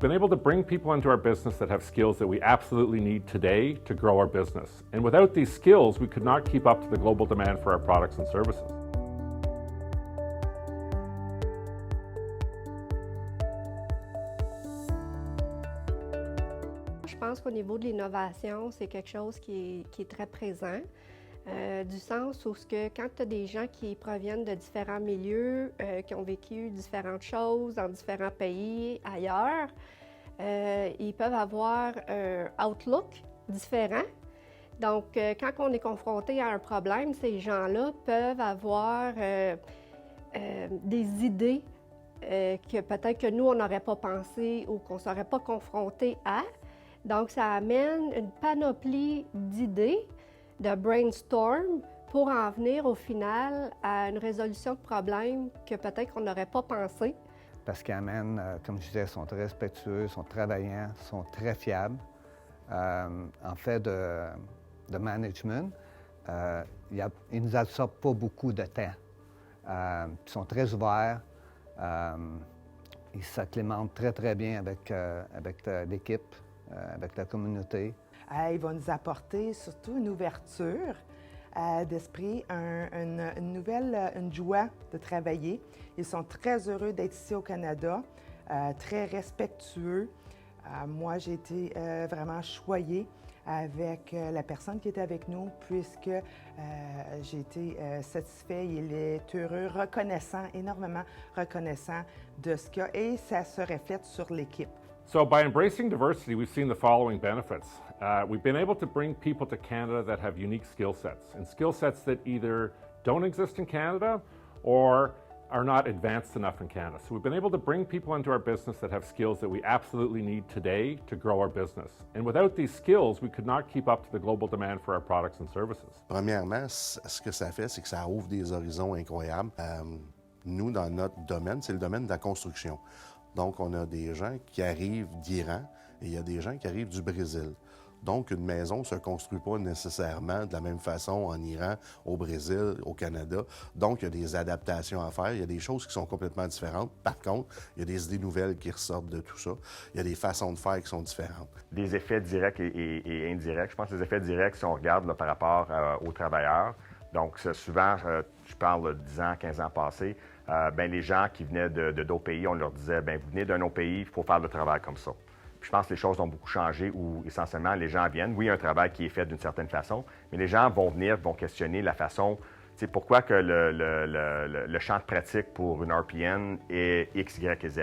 been able to bring people into our business that have skills that we absolutely need today to grow our business. And without these skills, we could not keep up to the global demand for our products and services. Je pense qu'au niveau de l'innovation, c'est quelque chose qui est très présent, du sens où quand tu as des gens qui proviennent de différents milieux, qui ont vécu différentes choses dans différents pays, ailleurs, ils peuvent avoir un outlook différent. Donc, quand on est confronté à un problème, ces gens-là peuvent avoir des idées que peut-être que nous, on n'aurait pas pensé ou qu'on ne serait pas confronté à. Donc, ça amène une panoplie d'idées, de brainstorm, pour en venir au final à une résolution de problème que peut-être qu'on n'aurait pas pensé. Parce qu'ils amènent, comme je disais, sont très respectueux, sont travaillants, sont très fiables. En fait de management, ils ne nous absorbent pas beaucoup de temps. Ils sont très ouverts. Ils s'acclimatent très, très bien avec l'équipe. Avec la communauté. Il va nous apporter surtout une ouverture d'esprit, une joie de travailler. Ils sont très heureux d'être ici au Canada, très respectueux. Moi, j'ai été vraiment choyée avec la personne qui était avec nous, puisque j'ai été satisfait. Il est heureux, reconnaissant, énormément reconnaissant de ce qu'il y a, et ça se reflète sur l'équipe. So by embracing diversity, we've seen the following benefits. We've been able to bring people to Canada that have unique skill sets, and skill sets that either don't exist in Canada or are not advanced enough in Canada. So we've been able to bring people into our business that have skills that we absolutely need today to grow our business. And without these skills, we could not keep up to the global demand for our products and services. Premièrement, ce que ça fait, c'est que ça ouvre des horizons incroyables. Nous, dans notre domaine, c'est le domaine de la construction. Donc, on a des gens qui arrivent d'Iran et il y a des gens qui arrivent du Brésil. Donc, une maison ne se construit pas nécessairement de la même façon en Iran, au Brésil, au Canada. Donc, il y a des adaptations à faire. Il y a des choses qui sont complètement différentes. Par contre, il y a des idées nouvelles qui ressortent de tout ça. Il y a des façons de faire qui sont différentes. Des effets directs et indirects. Je pense que les effets directs, si on regarde là, par rapport aux travailleurs, donc souvent, je parle de 10 ans, 15 ans passés, les gens qui venaient de d'autres pays, on leur disait, vous venez d'un autre pays, il faut faire le travail comme ça. Puis je pense que les choses ont beaucoup changé où, essentiellement, les gens viennent. Oui, il y a un travail qui est fait d'une certaine façon, mais les gens vont venir, vont questionner la façon, pourquoi que le champ de pratique pour une RPN est X, Y et Z.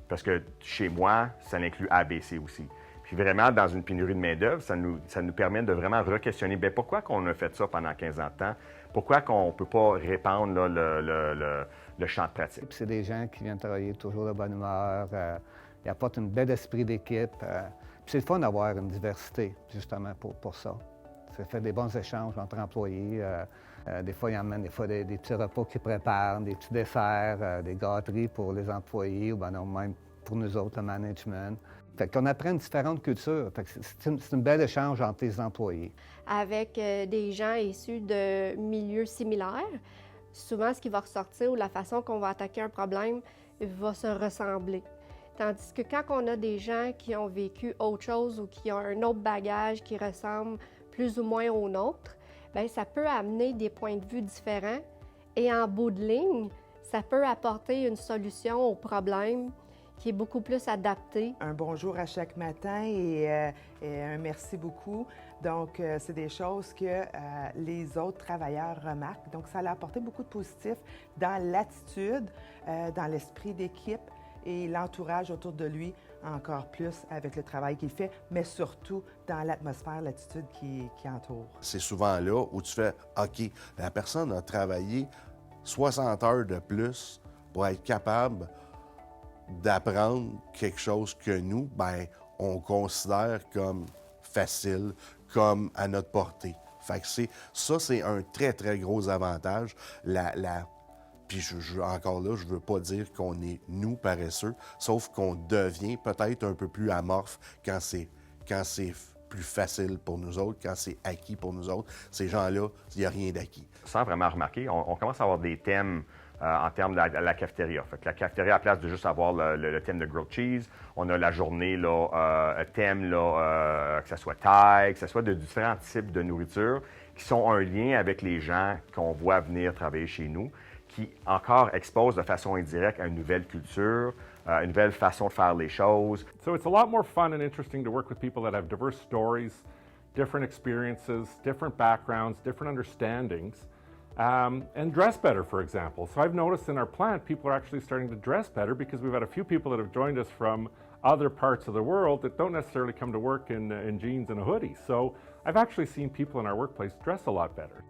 Parce que chez moi, ça inclut A, B, C aussi. Puis vraiment, dans une pénurie de main-d'œuvre, ça nous permet de vraiment re-questionner, pourquoi qu'on a fait ça pendant 15 ans de temps? Pourquoi qu'on ne peut pas répandre là, le champ de pratique? C'est des gens qui viennent travailler toujours de bonne humeur. Ils apportent un bel esprit d'équipe. C'est le fun d'avoir une diversité, justement, pour ça. Ça fait des bons échanges entre employés. Des fois, ils amènent des petits repas qu'ils préparent, des petits desserts, des gâteries pour les employés ou même pour nous autres, le management. Fait qu'on apprend différentes cultures. C'est un bel échange entre les employés. Avec des gens issus de milieux similaires, souvent ce qui va ressortir ou la façon qu'on va attaquer un problème va se ressembler. Tandis que quand on a des gens qui ont vécu autre chose ou qui ont un autre bagage qui ressemble plus ou moins au nôtre, ça peut amener des points de vue différents et en bout de ligne, ça peut apporter une solution au problème qui est beaucoup plus adapté. Un bonjour à chaque matin et un merci beaucoup. Donc, c'est des choses que les autres travailleurs remarquent. Donc, ça a apporté beaucoup de positif dans l'attitude, dans l'esprit d'équipe et l'entourage autour de lui, encore plus avec le travail qu'il fait, mais surtout dans l'atmosphère, l'attitude qui entoure. C'est souvent là où tu fais « OK, la personne a travaillé 60 heures de plus pour être capable d'apprendre quelque chose que nous, on considère comme facile, comme à notre portée. » Fait que c'est un très, très gros avantage. Puis encore là, je veux pas dire qu'on est, nous, paresseux, sauf qu'on devient peut-être un peu plus amorphe quand c'est plus facile pour nous autres, quand c'est acquis pour nous autres. Ces gens-là, il n'y a rien d'acquis. Sans vraiment remarquer, on commence à avoir des thèmes en termes de la cafétéria. Fait que la cafétéria, à place de juste avoir le thème de grilled cheese, on a la journée thème, que ce soit thaï, que ce soit de différents types de nourriture qui sont un lien avec les gens qu'on voit venir travailler chez nous, qui encore exposent de façon indirecte à une nouvelle culture, une nouvelle façon de faire les choses. So it's a lot more fun and interesting to work with people that have diverse stories, different experiences, different backgrounds, different understandings, and dress better, for example. So I've noticed in our plant, people are actually starting to dress better because we've had a few people that have joined us from other parts of the world that don't necessarily come to work in jeans and a hoodie. So I've actually seen people in our workplace dress a lot better.